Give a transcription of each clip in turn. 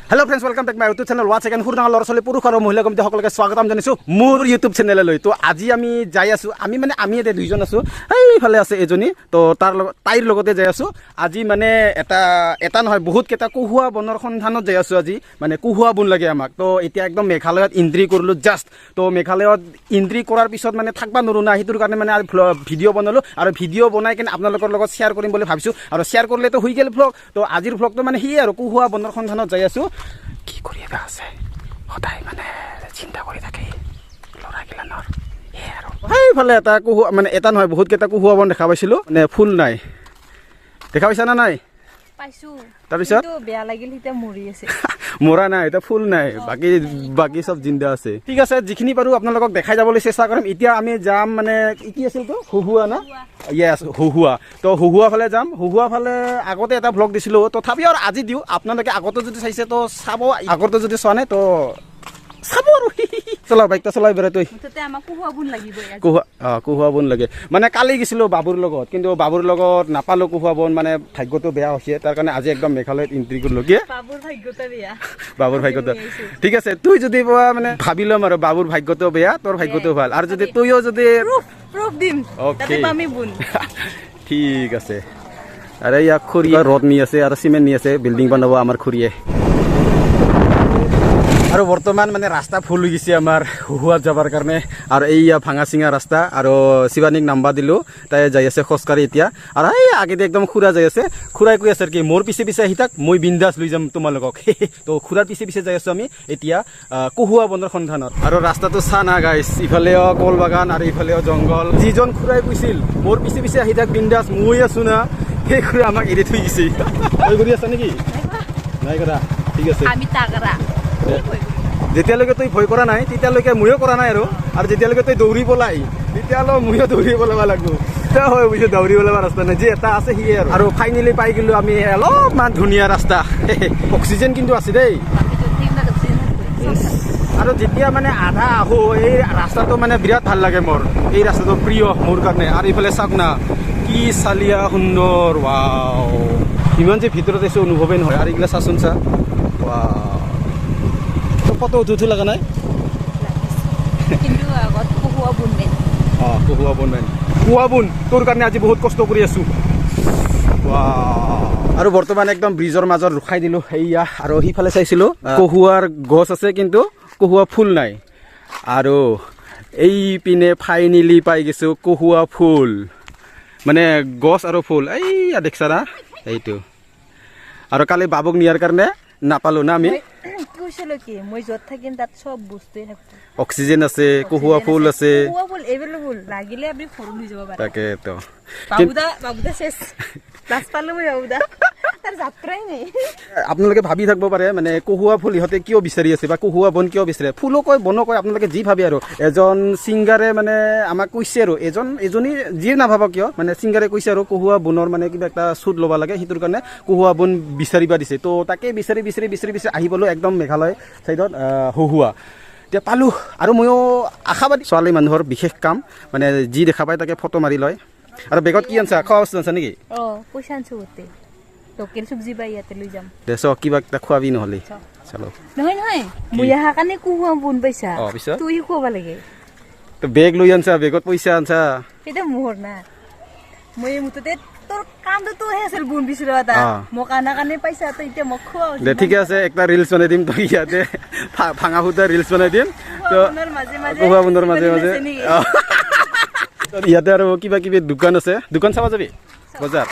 Hello friends, welcome back to my YouTube channel. Watch again. Hurang lor sole puruh karo mohila komite hokolake swagatam janisu mur YouTube channel loi. To aji ami jai asu. Ami ete duijon asu. Ei phale ase ejoni. To tair logote jai asu. Aji mane eta nohoy bahut keta kuhua bonor khondhanot jai asu aji. Mane kuhua bun lage amak. To etia ekdom Meghalayot entry korlu just. To Meghalayot entry korar pisot mane thakba noru na hitur karone mane video banalu aru video banai kene apnalokor logot share korim boli bhabisu. Aru share korle to hui gel vlog. To ajir vlog to mane hi aru kuhua bonor khondhanot jai asu. কি কৰি আছে হদাই মানে চিন্তা কৰি থাকে লৰা গিলানৰ আৰু এইফালে এটা কুহু মানে এটা নহয় বহুত কেইটা কুহুৱা বন দেখা পাইছিলো মানে ফুল নাই দেখা পাইছা না নাই পাইছো তাৰপিছত তো বেয়া লাগিল হিতে মৰি আছে মৰা নাই এটা ফুল নাই বাকি সব জিন্দা আছে ঠিক আছে যিখিনি পাৰো আপোনালোকক দেখাই যাবলৈ চেষ্টা কৰিম এতিয়া আমি যাম মানে কি আছিল তো হুহুৱা না ইয়েস হুহুৱা তো হুহুৱা ফালে যাম হুহুৱা ফালে আগতে এটা ব্লগ দিছিলো তথাপিও আৰু আজি দিও আপোনালোকে আগতে যদি চাইছে তো চাব আগতে যদি চোৱা নাই তো চাব আৰু চলা বাইকটা চলাই বেৰে তই মুঠতে আমাক কুহুৱা বুন লাগিব কুহুৱা বন লাগে মানে কালি গিছিলো বাবুৰ লগত কিন্তু বাবুৰ লগত নাপালো কুহুৱা বন মানে ভাগ্যটো বেয়া হৈছে তাৰ কাৰণে আজি একদম মেঘালয়ত এন্ট্ৰি কৰিলো কি বাবুৰ ভাগ্যটা বেয়া বাবুৰ ভাগ্যটো ঠিক আছে তুই যদি মানে ভাবি লম আৰু বাবুৰ ভাগ্যটো বেয়া তোৰ ভাগ্যটো ভাল আৰু যদি তুইও যদি প্ৰুফ দিম তাতে আমি বুন ঠিক আছে আরে ইয়া খুরিয়া রড নি আছে আর সিমেন্ট নি আছে বিল্ডিং বানাবো আমার খুরিয়ে আৰু বৰ্তমান মানে ৰাস্তা ফুল হৈ গৈছে আমাৰ হুহুৱাত যাবৰ কাৰণে আৰু এইয়া ভাঙা চিঙা ৰাস্তা আৰু শিৱানীক নাম্বাৰ দিলো তাই যাই আছে খোজকাঢ়ি এতিয়া আৰু এই আগেদি একদম খুৰা যাই আছে খুৰাই কৈ আছে কি মোৰ পিছে পিছে আহি থাক মই বিন্দাস লৈ যাম তোমালোকক তো খুৰাৰ পিছে পিছে যাই আছো আমি এতিয়া কুহুৱা বনৰ সন্ধানত আৰু ৰাস্তাটো চা না গাইছ ইফালেও কল বাগান আৰু ইফালেও জংগল যিজন খুৰাই কৈছিল মোৰ পিছে পিছে আহি থাক বিন্দাস মই আছো না সেই খুৰা আমাক এৰি থৈ গৈছে তই কৰি আছা নেকি নাই কৰা ঠিক আছে আমি তাগৰা যেতিয়ালৈকে তুই ভয় কৰা নাই তেতিয়ালৈকে ময়ো কৰা নাই আৰু যেতিয়ালৈকে তুই দৌৰি পলাই তেতিয়ালৈ ময়ো দৌৰি পলাব লাগিব তেতিয়া হয় বুজিছো দৌৰি পলাব ৰাস্তা নাই যে এটা আছে সিয়ে আৰু ফাইনেলি পাই গ'লো আমি অলপমান ধুনীয়া ৰাস্তা অক্সিজেন কিন্তু আছে দেই আৰু যেতিয়া মানে আধা আহো এই ৰাস্তাটো মানে বিৰাট ভাল লাগে মোৰ এই ৰাস্তাটো প্ৰিয় মোৰ কাৰণে আৰু এইফালে চাওক না কি চালিয়া সুন্দৰ ৱাও ইমান যে ভিতৰত আছে অনুভৱেই নহয় আৰু এইগিলা চাচোন চা ৱাও ফটো উঠি লগা নাই কিন্তু আগত কুহুৱা বুন মেন কুহুৱা বুন মেন কুহুৱা বুন তোৰ কাৰণে আজি বহুত কষ্ট কৰি আছো আৰু বৰ্তমান একদম ব্ৰিজৰ মাজত ৰখাই দিলো এইয়া আৰু সিফালে চাইছিলো কুহুৱাৰ গছ আছে কিন্তু কুহুৱা ফুল নাই আৰু এই পিনে ফাইনেলি পাই গৈছো কুহুৱা ফুল মানে গছ আৰু ফুল এইয়া দেখছা না এইটো আৰু কালি বাবুক নিয়াৰ কাৰণে নাপালো না আমি কৈছিলো কি মই যত থাকিম তাত সব বস্তুই থাকব অক্সিজেন আছে কুহুৱা ফুল আছে কুহুৱা ফুল এভেইলেবল লাগিলে আপনি ফটো লৈ যাব পাৰে তাকে তো বাবুদা শেষ লাজ পালো মই বাবুদা তাৰ যাত্ৰাই নাই আপোনালোকে ভাবি থাকিব পাৰে মানে কুহুৱা ফুল ইহঁতে কিয় বিচাৰি আছে বা কুহুৱা বন কিয় বিচাৰে ফুলো কয় বনো কয় আপোনালোকে যি ভাবে আৰু এজন ছিংগাৰে মানে আমাক কৈছে আৰু এজনী যিয়ে নাভাবক কিয় মানে ছিংগাৰে কৈছে আৰু কুহুৱা বনৰ মানে কিবা এটা চুট ল'ব লাগে সেইটোৰ কাৰণে কুহুৱা বন বিচাৰিবা দিছে তো তাকে বিচাৰি আহিবলৈ একদম মেঘালয় চাইডত হুহুৱা এতিয়া পালোঁ আৰু ময়ো আশাবাদী ছোৱালী মানুহৰ বিশেষ কাম মানে যি দেখা পায় তাকে ফটো মাৰি লয় আৰু বেগত কি আনছা খোৱা বস্তু আনছা নেকি পইচা আনছো গোটেই লোকেল চব্জি বা ইয়াতে লৈ যাম দেছ কিবা এটা খোৱাবি নহ'লে চলো নহয় মই অহা কাৰণে কুহুৱা বুন পাইছা তুই খুৱাব লাগে তো বেগ লৈ আনছা বেগত পইচা আনছা এটা মোহৰ না মই মুঠতে তোৰ কামটো তোহে আছিল বুন বিচৰা এটা মোক আনা কাৰণে পাইছা তই এতিয়া মোক খোৱা দে ঠিক আছে একটা ৰিলছ বনাই দিম তই ইয়াতে ভাঙা ফুটা ৰিলছ বনাই দিম তো কুহুৱা বুনৰ মাজে মাজে ইয়াতে আৰু কিবা কিবি দোকান আছে দোকান চাবা যাবি বজাৰ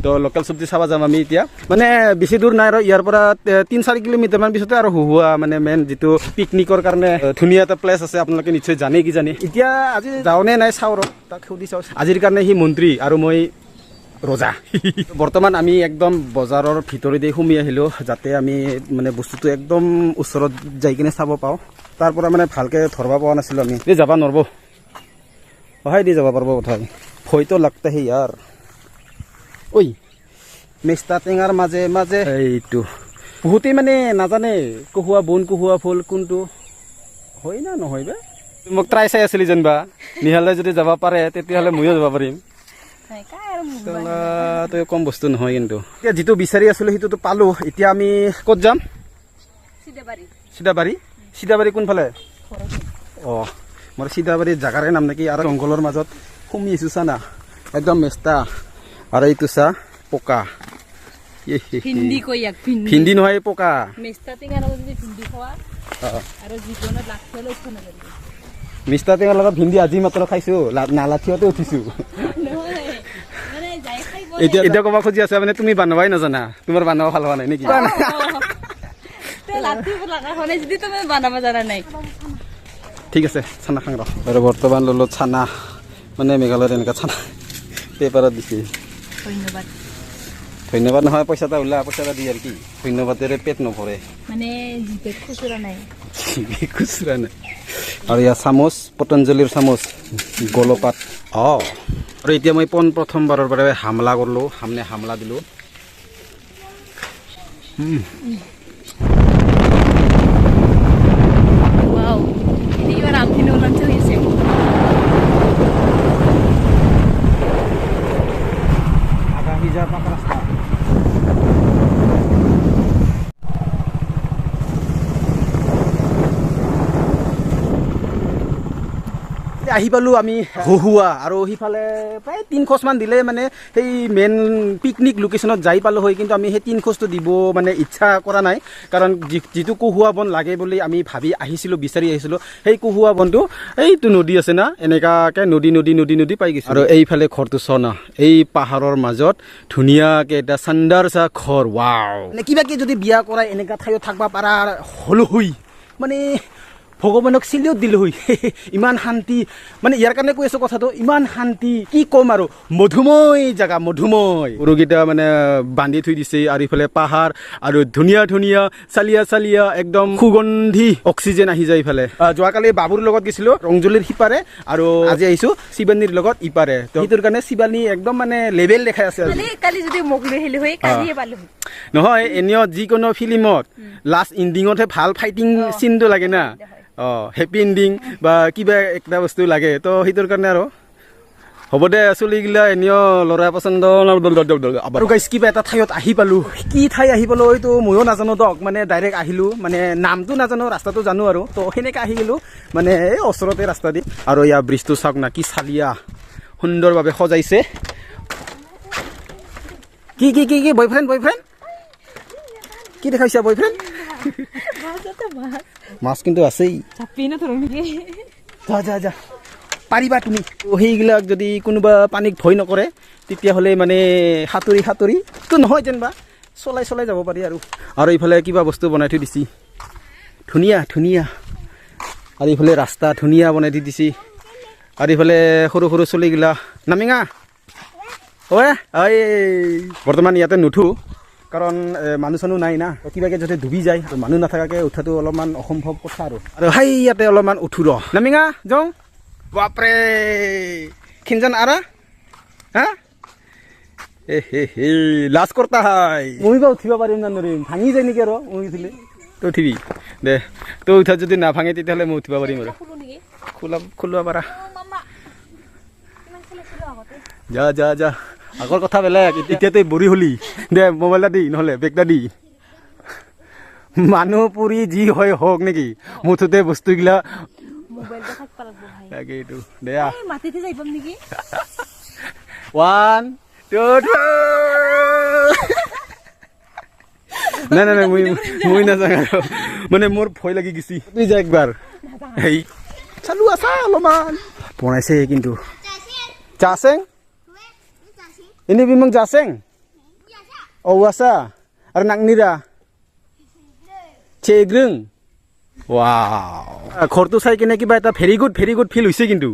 তো লোকেল চব্জি চাবা যাম আমি এতিয়া মানে বেছি দূৰ নাই আৰু ইয়াৰ পৰা 3-4 কিলোমিটাৰ মান পিছতে আৰু হুহুৱা মানে মেইন যিটো পিকনিকৰ কাৰণে ধুনীয়া এটা প্লেচ আছে আপোনালোকে নিশ্চয় জানে কি জানে এতিয়া আজি যাওঁনে নাই চাওঁ ৰ তাক সুধি চাওঁ আজিৰ কাৰণে সি মন্ত্ৰী আৰু মই ৰজা বৰ্তমান আমি একদম বজাৰৰ ভিতৰেদি সোমাই আহিলোঁ যাতে আমি মানে বস্তুটো একদম ওচৰত যাই কিনে চাব পাওঁ তাৰ পৰা মানে ভালকৈ ধৰিব পৰা নাছিলোঁ আমি এই যাব নোৱাৰিব সহায় দি যাব পাৰিব কথা ভয়তো লাগতে হে ইয়াৰ ঐ মেষ্টা টেঙাৰ মাজে মাজে এইটো বহুতেই মানে নাজানে কুহুৱা বন কুহুৱা ফুল কোনটো হয় না নহয় বে মোক ট্ৰাই চাই আছিলি যেনিবা নিহালে যদি যাব পাৰে তেতিয়াহ'লে ময়ো যাব পাৰিম কাই আৰু মোক তো কম বস্তু নহয় কিন্তু এতিয়া যিটো বিচাৰি আছিলোঁ সেইটোতো পালোঁ এতিয়া আমি ক'ত যাম চিধাবাৰী কোনফালে অঁ মোৰ চিধাবাৰীৰ জাগাৰে নাম নেকি আৰু জংঘলৰ মাজত সোমি আছোঁ চা না একদম মেষ্টা আৰু এইটো চা পকা ভিন্দি কৈ ইয়াক ভিন্দি নহয় পকা মেষ্টা টেঙাৰ লগত যদি ভিন্দি খোৱা আৰু জীৱনত লাঠি লৈ উঠিব নালাগে মিষ্টা টেঙাৰ লগত ভিন্দি আজি মাত্ৰ খাইছোঁ নালাঠিতে উঠিছোঁ এতিয়া ক'ব খুজি আছে মানে তুমি বনাবাই নাজানা তোমাৰ বনাব ভাল হোৱা নাই নেকি ঠিক আছে চানা খাং আৰু বৰ্তমান ল'লো চানা মানে মেঘালয়ত এনেকুৱা চানা পেপাৰত দিছে ধন্যবাদ নহয় পইচা এটা ওলা পইচা এটা দি আৰু কি ধন্যবাদেৰে পেট নভৰে মানে খুচুৰা নাই আৰু ইয়াৰ চামুচ পতঞ্জলিৰ চামুচ গলপাত আৰু এতিয়া মই প্ৰথমবাৰৰ বাবে হামলা কৰিলোঁ হামলা দিলোঁ আহি পালোঁ আমি হহুৱা আৰু সিফালে প্ৰায় 3 খোজমান দিলে মানে সেই মেইন পিকনিক লোকেশ্যনত যাই পালোঁ হয় কিন্তু আমি সেই 3 খোজটো দিব মানে ইচ্ছা কৰা নাই কাৰণ যিটো কহুৱা বন লাগে বুলি আমি ভাবি আহিছিলোঁ বিচাৰি আহিছিলোঁ সেই কহুৱা বনটো এইটো নদী আছে না এনেকুৱাকৈ নদী পাই গৈছোঁ আৰু এইফালে ঘৰটো চনা এই পাহাৰৰ মাজত ধুনীয়াকৈ এটা চাণ্ডাৰ চা ঘৰ ৱাও মানে কিবাকে যদি বিয়া কৰাই এনেকুৱা ঠাইত থাকিব পাৰা হ'লো হৈ মানে ভগৱানক চিলিও দিলোঁ হৈ ইমান শান্তি মানে ইয়াৰ কাৰণে কৈ আছোঁ কথাটো ইমান শান্তি কি ক'ম আৰু মধুময় জেগা মধুময় গৰুকেইটা মানে বান্ধি থৈ দিছে আৰু ইফালে পাহাৰ আৰু ধুনীয়া চালিয়া একদম সুগন্ধি অক্সিজেন আহি যায় ইফালে যোৱাকালি বাবুৰ লগত গৈছিলোঁ ৰংজুলিৰ সিপাৰে আৰু আজি আহিছোঁ শিৱানীৰ লগত ইপাৰে তো সেইটোৰ কাৰণে শিৱানী একদম মানে লেভেল দেখাই আছে নহয় এনেও যিকোনো ফিল্মত লাষ্ট এণ্ডিঙতহে ভাল ফাইটিং চিনটো লাগে না হেপী এণ্ডিং বা কিবা একটা বস্তু লাগে তো সেইটোৰ কাৰণে আৰু হ'ব দে চলিগিলা এনেও ল'ৰা পচন্দ আৰু গাইছ কিবা এটা ঠাইত আহি পালোঁ কি ঠাই আহি পালোঁ এইটো ময়ো নাজানো দক মানে ডাইৰেক্ট আহিলোঁ মানে নামটো নাজানো ৰাস্তাটো জানো আৰু তো সেনেকৈ আহি গ'লোঁ মানে এই ওচৰতে ৰাস্তা দি আৰু ইয়াৰ ব্ৰিজটো চাওক না কি চালিয়া সুন্দৰভাৱে সজাইছে কি বয়ফ্ৰেণ্ড কি দেখাইছা বয়ফ্ৰেণ্ড মাছ কিন্তু আছেই যা পাৰিবা তুমি সেইবিলাক যদি কোনোবা পানীক ভয় নকৰে তেতিয়াহ'লে মানে সাঁতুৰি তো নহয় যেনিবা চলাই যাব পাৰি আৰু এইফালে কিবা বস্তু বনাই থৈ দিছি ধুনীয়া আৰু এইফালে ৰাস্তা ধুনীয়া বনাই থৈ দিছি আৰু এইফালে সৰু চলিগিলা নামিঙা বৰ্তমান ইয়াতে নুঠো কাৰণ মানুহ চানুহ নাই না কিবাকে যদি ডুবি যায় মানুহ নাথাকাকৈ উঠাটো অলপমান অসম্ভৱ কথা আৰু হাই ইয়াতে অলপমান উঠো নামিঙা যাওঁ বাপৰে খিনজান আৰা হা লাজ কৰতা হাই মই বা উঠিব পাৰিম না নোৱাৰিম ভাঙি যায় নেকি আৰু মই উঠিলে তই উঠিবি দে তই উঠাত যদি নাভাঙে তেতিয়াহ'লে মই উঠিব পাৰিম আৰু খোলোৱা পাৰা যা আগৰ কথা বেলেগ এতিয়া তই বৰি হলি দে মোবাইল এটা দি নহ'লে বেগটা দি মানুহ পুৰি যি হয় হওক নেকি মুঠতে বস্তুগিলা তাকেইটো দেয়া 1 2 নাই মই নাজানো মানে মোৰ ভয় লাগি গৈছি তুই যা একবাৰ হেই চালু আছা অলপমান বনাইছে কিন্তু চাচেং ini bimang jaseng wasa ar nagnira chegrung wow ঘৰটো চাই কিনে কিবা এটা ভেৰি গুড ফিল হৈছে কিন্তু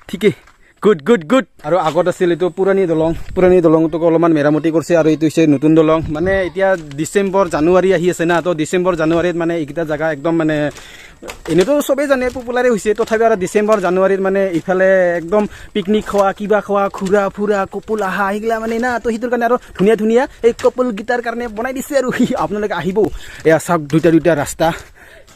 ঠিকে গুড আৰু আগত আছিল এইটো পুৰণি দলংটোক অলপমান মেৰামতি কৰিছে আৰু এইটো হৈছে নতুন দলং মানে এতিয়া ডিচেম্বৰ জানুৱাৰী আহি আছে না তো ডিচেম্বৰ জানুৱাৰীত মানে এইকেইটা জেগা একদম মানে এনেতো চবেই জানে পপুলাৰে হৈছে তথাপিও আৰু ডিচেম্বৰ জানুৱাৰীত মানে ইফালে একদম পিকনিক খোৱা কিবা খোৱা ঘূৰা ফুৰা কপুল আহা সেইগিলা মানে না তো সেইটোৰ কাৰণে আৰু ধুনীয়া এই কপুল গীতাৰ কাৰণে বনাই দিছে আৰু আপোনালোকে আহিব এয়া চাওক দুটা ৰাস্তা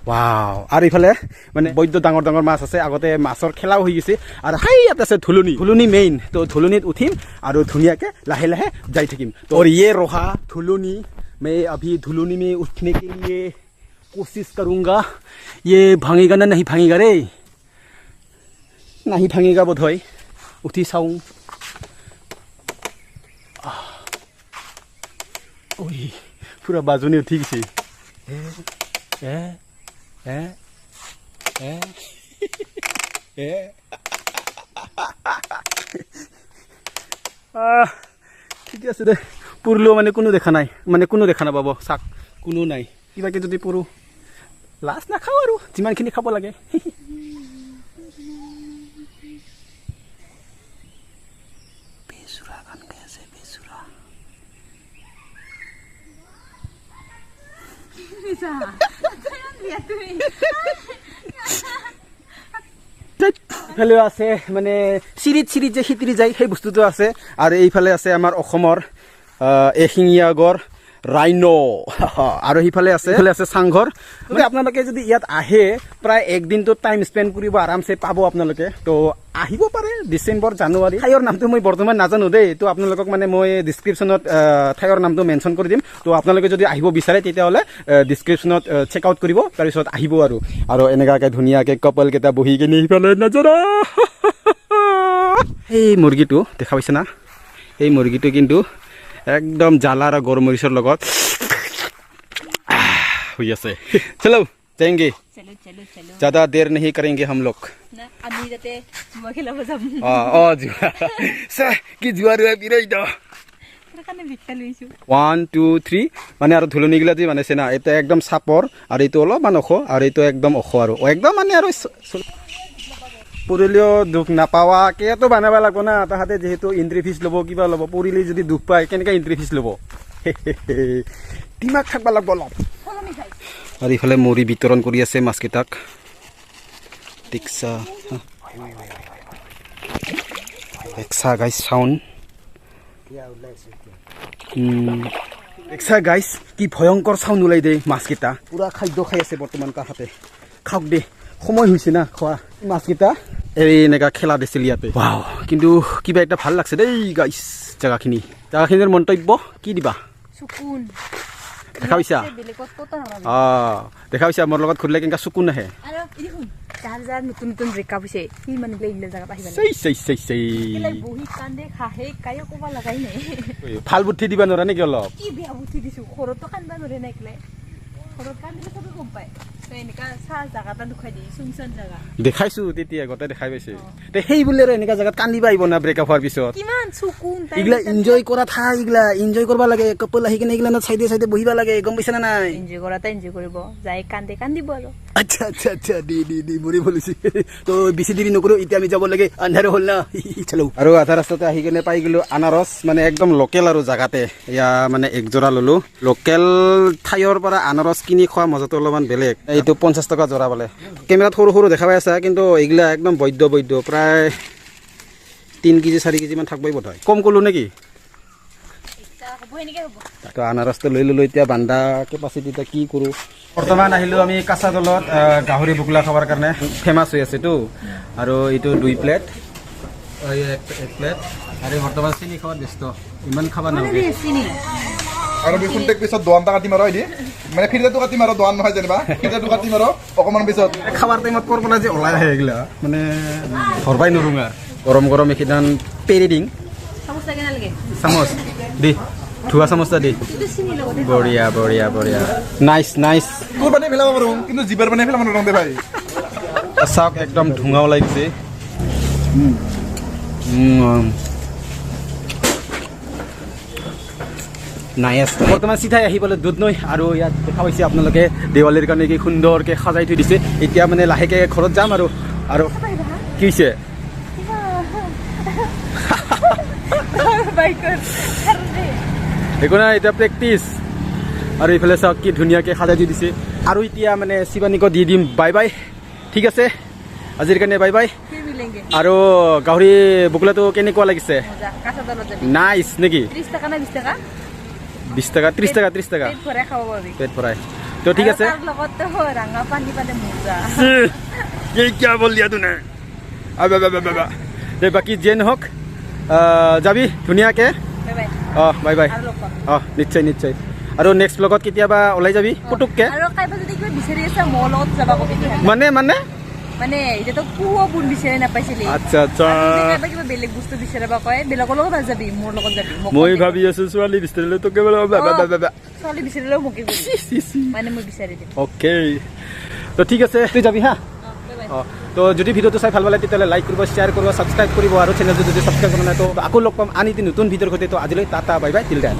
ৱাও আৰু ইফালে মানে বৈদ্য ডাঙৰ ডাঙৰ মাছ আছে আগতে মাছৰ খেলাও হৈ গৈছে আৰু হাই ইয়াত আছে ধুলুনি মেইন তো ধুলুনিত উঠিম আৰু ধুনীয়াকৈ লাহে লাহে যাই থাকিম তো ये रहा धुलुनी मैं अभी धुलुनी में उठने के लिए कोशिश करूँगा ये भांगेगा ना नहीं भांगेगा रे नहीं भांगेगा बोध হয় उठी চাওঁ ओई पूरा बाजुनी उठी गई ঠিক আছে দে পুৰলেও মানে কোনো দেখা নাই মানে কোনো দেখা নাপাব চাক কোনো নাই কিবাকে যদি পুৰো লাজ নাখাওঁ আৰু যিমানখিনি খাব লাগে বেচুৰা গান গাই আছে বেচুৰা এইফালে আছে মানে চিৰিত যে সিতিৰি যায় সেই বস্তুটো আছে আৰু এইফালে আছে আমাৰ অসমৰ এশিঙীয়া গড় ৰাইনো আৰু সিফালে আছে চাংঘৰ গতিকে আপোনালোকে যদি ইয়াত আহে প্ৰায় একদিনটো টাইম স্পেণ্ড কৰিব আৰামছে পাব আপোনালোকে তো আহিব পাৰে ডিচেম্বৰ জানুৱাৰী ঠাইৰ নামটো মই বৰ্তমান নাজানো দেই তো আপোনালোকক মানে মই ডিছক্ৰিপশ্যনত ঠাইৰ নামটো মেনশ্যন কৰি দিম তো আপোনালোকে যদি আহিব বিচাৰে তেতিয়াহ'লে ডিছক্ৰিপশ্যনত চেক আউট কৰিব তাৰপিছত আহিব আৰু এনেকুৱাকৈ ধুনীয়াকৈ কপলকেইটা বহি কিনে সিফালে নজৰা সেই মুৰ্গীটো দেখা পাইছে না এই মুৰ্গীটো কিন্তু एकदम জ্বালা আৰু গৰমৰিচৰ লগত হৈ আছে চলো जाएंगे ज़्यादा देर नहीं करेंगे हम लोग আমি যাতে জুৱা খেলাব যাম জুৱা কি জুৱা ৰুৱা বিৰাই দ কাৰণে ভিক্ষা লৈছো 1 2 3 মানে আৰু ধুলনিগিলা যে বনাইছে না এটা একদম চাপৰ আৰু এইটো অলপমান ওখ আৰু এইটো একদম ওখ আৰু একদম মানে আৰু পৰিলেও দুখ নাপাৱাকেতো বনাব লাগিব না তাহাঁতে যিহেতু এন্ট্ৰি ফিজ ল'ব কিবা ল'ব পৰিলে যদি দুখ পায় কেনেকৈ এন্ট্ৰি ফিজ ল'ব দিমাগ থাকিব লাগিব অলপ আৰু ইফালে মৰি বিতৰণ কৰি আছে মাছকেইটাক দেখছা গাইছ চাউণ্ড দেখছা গাইছ কি ভয়ংকৰ চাউণ্ড ওলাই দে মাছকেইটা পুৰা খাদ্য খাই আছে বৰ্তমান তাহাঁতে খাওক দে সময় হৈছে না খোৱা মাছকেইটা এই এনেকুৱা খেলা দিছিল ইয়াতে ৱাও কিন্তু কিবা এটা ভাল লাগছে দেই গাইছ জাগাখিনিৰ মন্তব্য কি দিবা সুকুন দেখা পাইছা দেখা পাইছা মোৰ লগত ঘূৰিলে কেনেকুৱা চকুন আহে আৰু দেখোন যাৰ নতুন ব্ৰেকআপ হৈছে সি মানুহবিলাক এইবিলাক জাগাত আহিব বহি কান্দে খাহে কায়ো ক'ব লগাই নাই ভাল বুদ্ধি দিবা নোৱাৰা নেকি অলপ কি বেয়া বুদ্ধি দিছো ঘৰতো কান্দবা নোৱাৰে নাই কেলে ঘৰত কান্দিলে চবে গম পায় এনেকা চাহ জাগা এটা দুখাই দিয়ে চুনচান জাগা দেখাইছো তেতিয়া গোটেই দেখাই পাইছে তে সেই বোলে আৰু এনেকুৱা জাগাত কান্দিবা আহিব না ব্ৰেকআপ হোৱাৰ পিছত কিমান চকুন এইগিলা এনজয় কৰা ঠাই এইগিলা এনজয় কৰিব লাগে কাপল আহি কিনে এইগিলা চাইডে চাইডে বহিবা লাগে গম পাইছা না নাই এনজয় কৰাটা এনজয় কৰিব যাই কান্দিব আৰু আচ্ছা দি মৰি বলিছে তো বেছি দেৰি নকৰো এতিয়া আমি যাব লাগে আন্ধাৰ হ'ল না চলো আৰু আধা ৰাস্তাতে আহি কিনে পাই গলো আনাৰস মানে একদম লোকেল আৰু জাগাতে এয়া মানে একজোৰা ললো লোকেল ঠাইৰ পৰা আনাৰস কিনি খোৱা মজাটো অলপমান বেলেগ এইটো 50 টকা জোৰা বোলে কেমেৰাত সৰু দেখা পাই আছা কিন্তু এইগিলা একদম বৈদ্য প্ৰায় 3 কেজি 4 কেজি মান থাকবই বোধ হয় কম কলো নেকি তো আনাৰসটো লৈ ললো এতিয়া বান্দা কেপাচিটিটা কি কৰো বৰ্তমান আহিলো আমি কাঁচা দলত গাহৰি বুকলা খাবৰ কাৰণে ফেমাছ হৈ আছেতো আৰু এইটো 2 প্লেট এক প্লেট আৰু বৰ্তমান চিনি খাৱাৰ ব্যস্ত ইমান খাবা নালাগে আৰু বিশুনটেক পিছত দোৱানটা কাটিম আৰু এদি মানে ফিল্টাৰটো কাটিম আৰু দোৱান নহয় যেনিবা ফিল্টাৰটো কাটিম আৰু অকণমান পিছত খাবাৰ টাইমত কৰ পৰা যে ওলাই আহে এইগিলা মানে ধৰবাই নৰুঙা গৰম এখিদান পেৰি দিং চামচ দি ধোৱা চামচটা দি বঢ়িয়া নাইচ তোৰ পানী পেলাব পাৰোঁ কিন্তু জিবাৰ পানী পেলাব নোৱাৰোঁ দে ভাই চাওক একদম ধোঁঙাও লাগিছে নাইচ বৰ্তমান চিধাই আহি পালে দুধ নৈ আৰু ইয়াত দেখা পাইছে আপোনালোকে দেৱালীৰ কাৰণে কি সুন্দৰকৈ সজাই থৈ দিছে এতিয়া মানে লাহেকৈ ঘৰত যাম আৰু কি হৈছে একো নাই এতিয়া প্ৰেক্টিচ আৰু এইফালে চাওক কি ধুনীয়াকৈ সজাই থৈ দিছে আৰু এতিয়া মানে শিৱানীক দি দিম বাই ঠিক আছে আজিৰ কাৰণে বাই আৰু গাহৰি বুকলাটো কেনেকুৱা লাগিছে নাইচ নেকি 30 টাকা না 20 টাকা 20 টাকা 30 টাকা পেট ভৰাই খাব পাৰি পেট ভৰাই তো ঠিক আছে তাৰ লগতে ৰঙা পানী পালে মজা ये क्या बोल दिया तूने अब দে বাকি যে নহওক যাবি ধুনীয়াকে বাই বাই বাই বাই আৰু লগ পাম নিশ্চয় নিশ্চয় আৰু নেক্সট ব্লগত কেতিয়াবা ওলাই যাবি পুতুককে আৰু কাইবা যদি কিবা বিচাৰি আছে মোৰ লগত যাবা কবি মানে এতিয়াতো পুৱা বুন বিচাৰি নাপাইছিলি আচ্ছা আচ্ছা কাইবা কিবা বেলেগ বস্তু বিচাৰিবা কয় বেলেগৰ লগত নাযাবি মোৰ লগত যাবি মই ভাবি আছো ছোৱালী বিচাৰিলে তোকে ছোৱালী বিচাৰিলেও মোকে মানে মই বিচাৰি দিম অ'কে তো ঠিক আছে তুই যাবি হা তো যদি ভিডিওটো চাই ভাল পালে তেতিয়াহ'লে লাইক কৰিব শ্বেয়াৰ কৰিব ছাবস্ক্ৰাইব কৰিব আৰু চেনেলটো যদি ছাবস্ক্ৰাইব কৰা নাই তো আকৌ লগ পাম আন এটি নতুন ভিডিঅ'ৰ সৈতে তো আজিলৈ tata bye bye till then